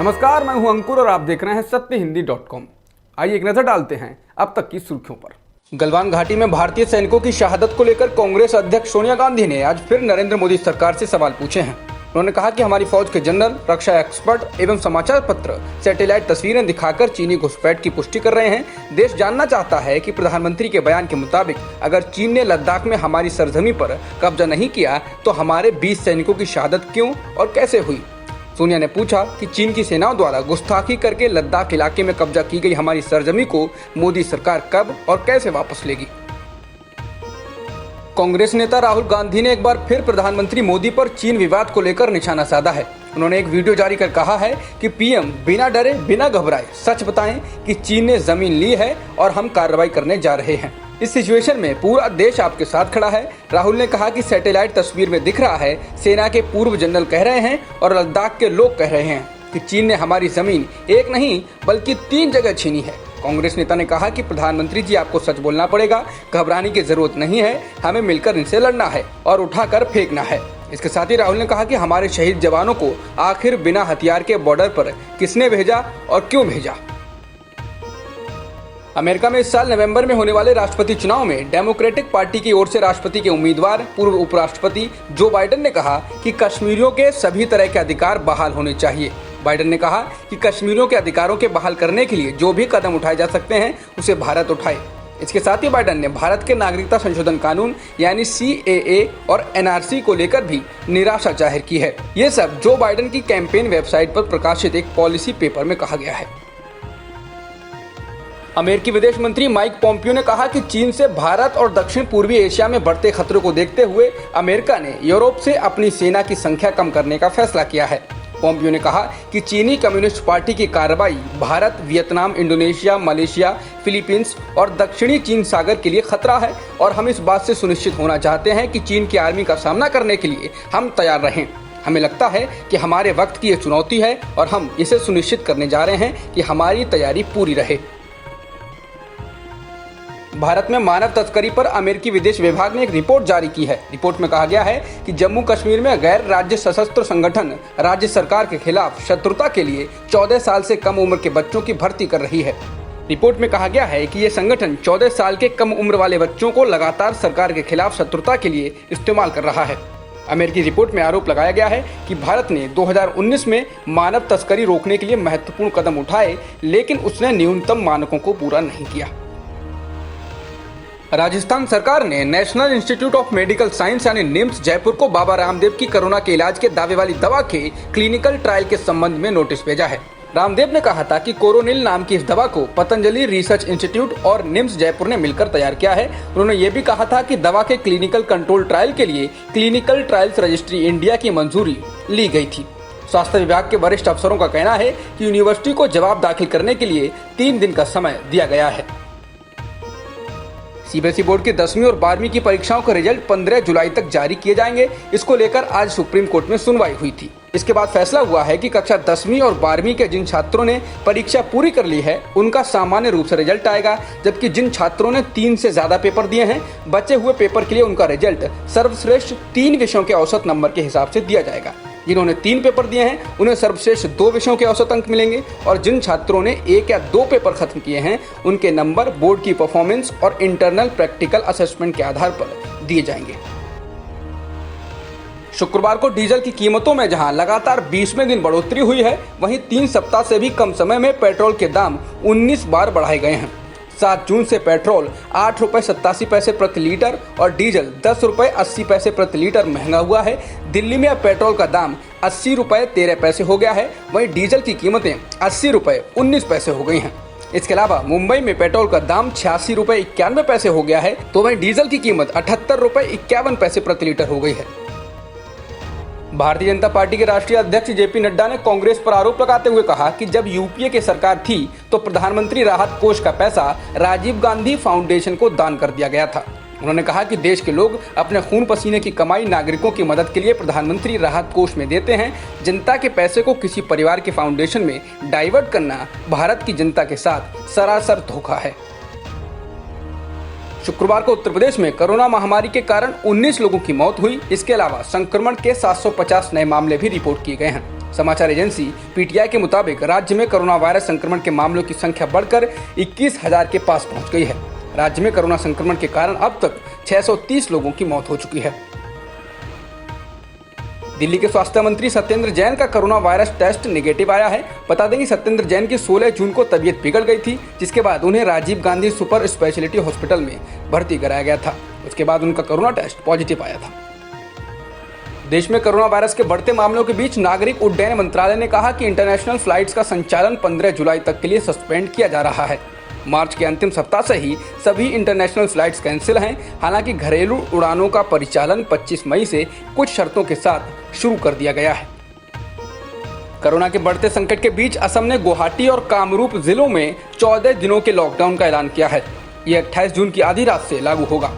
नमस्कार, मैं हूं अंकुर और आप देख रहे हैं सत्यहिंदी.com। आइए एक नजर डालते हैं अब तक की सुर्खियों पर। गलवान घाटी में भारतीय सैनिकों की शहादत को लेकर कांग्रेस अध्यक्ष सोनिया गांधी ने आज फिर नरेंद्र मोदी सरकार से सवाल पूछे हैं। उन्होंने कहा कि हमारी फौज के जनरल, रक्षा एक्सपर्ट एवं समाचार पत्र सैटेलाइट तस्वीरें दिखाकर चीनी घुसपैठ की पुष्टि कर रहे हैं। देश जानना चाहता है कि प्रधानमंत्री के बयान के मुताबिक अगर चीन ने लद्दाख में हमारी सरजमी पर कब्जा नहीं किया तो हमारे 20 सैनिकों की शहादत क्यों और कैसे हुई। सोनिया ने पूछा कि चीन की सेनाओं द्वारा गुस्ताखी करके लद्दाख इलाके में कब्जा की गई हमारी सरजमी को मोदी सरकार कब और कैसे वापस लेगी। कांग्रेस नेता राहुल गांधी ने एक बार फिर प्रधानमंत्री मोदी पर चीन विवाद को लेकर निशाना साधा है। उन्होंने एक वीडियो जारी कर कहा है कि पीएम बिना डरे बिना घबराए सच बताएं कि चीन ने जमीन ली है और हम कार्रवाई करने जा रहे हैं। इस सिचुएशन में पूरा देश आपके साथ खड़ा है। राहुल ने कहा कि सैटेलाइट तस्वीर में दिख रहा है, सेना के पूर्व जनरल कह रहे हैं और लद्दाख के लोग कह रहे हैं कि चीन ने हमारी जमीन एक नहीं बल्कि 3 जगह छीनी है। कांग्रेस नेता ने कहा कि प्रधानमंत्री जी आपको सच बोलना पड़ेगा, घबराने की जरूरत नहीं है, हमें मिलकर इनसे लड़ना है और उठाकर फेंकना है। इसके साथ ही राहुल ने कहा कि हमारे शहीद जवानों को आखिर बिना हथियार के बॉर्डर पर किसने भेजा और क्यों भेजा। अमेरिका में इस साल नवंबर में होने वाले राष्ट्रपति चुनाव में डेमोक्रेटिक पार्टी की ओर से राष्ट्रपति के उम्मीदवार पूर्व उपराष्ट्रपति जो बाइडेन ने कहा कि कश्मीरियों के सभी तरह के अधिकार बहाल होने चाहिए। बाइडेन ने कहा कि कश्मीरियों के अधिकारों के बहाल करने के लिए जो भी कदम उठाए जा सकते हैं उसे भारत उठाए। इसके साथ ही बाइडेन ने भारत के नागरिकता संशोधन कानून यानी CAA और NRC को लेकर भी निराशा जाहिर की है। ये सब जो बाइडेन की कैंपेन वेबसाइट पर प्रकाशित एक पॉलिसी पेपर में कहा गया है। अमेरिकी विदेश मंत्री माइक पोम्पियो ने कहा कि चीन से भारत और दक्षिण पूर्वी एशिया में बढ़ते खतरों को देखते हुए अमेरिका ने यूरोप से अपनी सेना की संख्या कम करने का फैसला किया है। पोम्पियो ने कहा कि चीनी कम्युनिस्ट पार्टी की कार्रवाई Bharat, Vietnam, Indonesia, Malaysia, Philippines और दक्षिणी चीन सागर के लिए खतरा है और हम इस बात से सुनिश्चित होना चाहते हैं कि चीन की आर्मी का सामना करने के लिए हम तैयार रहें। हमें लगता है कि हमारे वक्त की ये चुनौती है और हम इसे सुनिश्चित करने जा रहे हैं कि हमारी तैयारी पूरी रहे। भारत में मानव तस्करी पर अमेरिकी विदेश विभाग ने एक रिपोर्ट जारी की है। रिपोर्ट में कहा गया है कि जम्मू कश्मीर में गैर राज्य सशस्त्र संगठन राज्य सरकार के खिलाफ शत्रुता के लिए 14 साल से कम उम्र के बच्चों की भर्ती कर रही है। रिपोर्ट में कहा गया है कि ये संगठन 14 साल के कम उम्र वाले बच्चों को लगातार सरकार के खिलाफ शत्रुता के लिए इस्तेमाल कर रहा है। अमेरिकी रिपोर्ट में आरोप लगाया गया है कि भारत ने 2019 में मानव तस्करी रोकने के लिए महत्वपूर्ण कदम उठाए, लेकिन उसने न्यूनतम मानकों को पूरा नहीं किया। राजस्थान सरकार ने national institute of medical science यानी निम्स जयपुर को बाबा रामदेव की कोरोना के इलाज के दावे वाली दवा के क्लिनिकल ट्रायल के संबंध में नोटिस भेजा है। रामदेव ने कहा था कि कोरोनिल नाम की इस दवा को पतंजलि रिसर्च इंस्टीट्यूट और निम्स जयपुर ने मिलकर तैयार किया है। उन्होंने ये भी कहा था कि दवा के क्लिनिकल कंट्रोल ट्रायल के लिए क्लिनिकल ट्रायल्स रजिस्ट्री इंडिया की मंजूरी ली गई थी। स्वास्थ्य विभाग के वरिष्ठ अफसरों का कहना है कि यूनिवर्सिटी को जवाब दाखिल करने के लिए 3 दिन का समय दिया गया है। CBSE बोर्ड की 10वीं और 12वीं की परीक्षाओं का रिजल्ट 15 जुलाई तक जारी किए जाएंगे। इसको लेकर आज सुप्रीम कोर्ट में सुनवाई हुई थी। इसके बाद फैसला हुआ है कि कक्षा 10वीं और 12वीं के जिन छात्रों ने परीक्षा पूरी कर ली है उनका सामान्य रूप से रिजल्ट आएगा, जबकि जिन छात्रों ने 3 से ज्यादा पेपर दिए हैं बचे हुए पेपर के लिए उनका रिजल्ट सर्वश्रेष्ठ 3 विषयों के औसत नंबर के हिसाब से दिया जाएगा। जिन्होंने 3 पेपर दिए हैं उन्हें सर्वश्रेष्ठ 2 विषयों के औसत अंक मिलेंगे और जिन छात्रों ने 1 या 2 पेपर खत्म किए हैं उनके नंबर बोर्ड की परफॉर्मेंस और इंटरनल प्रैक्टिकल असेसमेंट के आधार पर दिए जाएंगे। शुक्रवार को डीजल की कीमतों में जहां लगातार 20वें दिन बढ़ोतरी हुई है, वहीं 3 सप्ताह से भी कम समय में पेट्रोल के दाम 19 बार बढ़ाए गए हैं। 7 जून से पेट्रोल 8 रुपये 87 पैसे प्रति लीटर और डीजल 10 रुपये 80 पैसे प्रति लीटर महंगा हुआ है। दिल्ली में अब पेट्रोल का दाम 80 रुपये 13 पैसे हो गया है, वहीं डीजल की कीमतें 80 रुपये 19 पैसे हो गई हैं। इसके अलावा मुंबई में पेट्रोल का दाम 86 रुपये 91 पैसे हो गया है, तो वहीं डीजल की कीमत 78 रुपये 51 पैसे प्रति लीटर हो गई है। भारतीय जनता पार्टी के राष्ट्रीय अध्यक्ष JP नड्डा ने कांग्रेस पर आरोप लगाते हुए कहा कि जब यूपीए की सरकार थी तो प्रधानमंत्री राहत कोष का पैसा राजीव गांधी फाउंडेशन को दान कर दिया गया था। उन्होंने कहा कि देश के लोग अपने खून पसीने की कमाई नागरिकों की मदद के लिए प्रधानमंत्री राहत कोष में देते हैं। जनता के पैसे को किसी परिवार के फाउंडेशन में डाइवर्ट करना भारत की जनता के साथ सरासर धोखा है। शुक्रवार को उत्तर प्रदेश में कोरोना महामारी के कारण 19 लोगों की मौत हुई। इसके अलावा संक्रमण के 750 नए मामले भी रिपोर्ट किए गए हैं। समाचार एजेंसी पीटीआई के मुताबिक राज्य में कोरोना वायरस संक्रमण के मामलों की संख्या बढ़कर 21,000 के पास पहुंच गई है। राज्य में कोरोना संक्रमण के कारण अब तक 630 लोगों की मौत हो चुकी है। दिल्ली के स्वास्थ्य मंत्री सत्येंद्र जैन का कोरोना वायरस टेस्ट नेगेटिव आया है। बता दें कि सत्येंद्र जैन की 16 जून को तबीयत बिगड़ गई थी, जिसके बाद उन्हें Rajiv Gandhi super speciality hospital में भर्ती कराया गया था। उसके बाद उनका कोरोना टेस्ट पॉजिटिव आया था। देश में कोरोना वायरस के बढ़ते मामलों के बीच नागरिक उड्डयन मंत्रालय ने कहा कि इंटरनेशनल फ्लाइट्स का संचालन 15 जुलाई तक के लिए सस्पेंड किया जा रहा है। मार्च के अंतिम सप्ताह से ही सभी इंटरनेशनल फ्लाइट्स कैंसिल हैं। हालांकि घरेलू उड़ानों का परिचालन 25 मई से कुछ शर्तों के साथ शुरू कर दिया गया है। कोरोना के बढ़ते संकट के बीच असम ने गुवाहाटी और कामरूप जिलों में 14 दिनों के लॉकडाउन का ऐलान किया है। ये 28 जून की आधी रात से लागू होगा।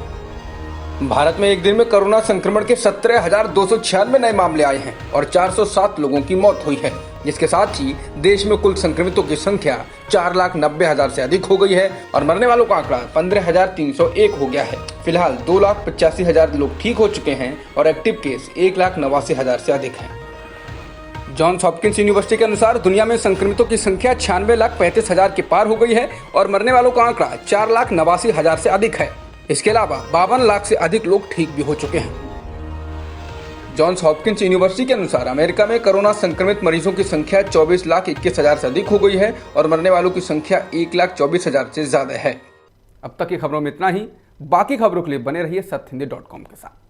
भारत में एक दिन में कोरोना संक्रमण के 17,296 नए मामले आए हैं और 407 लोगों की मौत हुई है, जिसके साथ ही देश में कुल संक्रमितों की संख्या 4,90,000 से अधिक हो गई है और मरने वालों का आंकड़ा 15,301 हो गया है। फिलहाल 2,85,000 लोग ठीक हो चुके हैं और एक्टिव केस 1,89,000 से अधिक हैं। जॉन्स हॉपकिंस यूनिवर्सिटी के अनुसार दुनिया में संक्रमितों की संख्या 96,35,000 के पार हो गई है और मरने वालों का आंकड़ा 4,89,000 से अधिक है। इसके अलावा 52 लाख से अधिक लोग ठीक भी हो चुके हैं। जॉन्स हॉपकिंस यूनिवर्सिटी के अनुसार अमेरिका में कोरोना संक्रमित मरीजों की संख्या 24,21,000 से अधिक हो गई है और मरने वालों की संख्या 1,24,000 से ज्यादा है। अब तक की खबरों में इतना ही। बाकी खबरों के लिए बने रहिए सत्यहिंदी.com के साथ।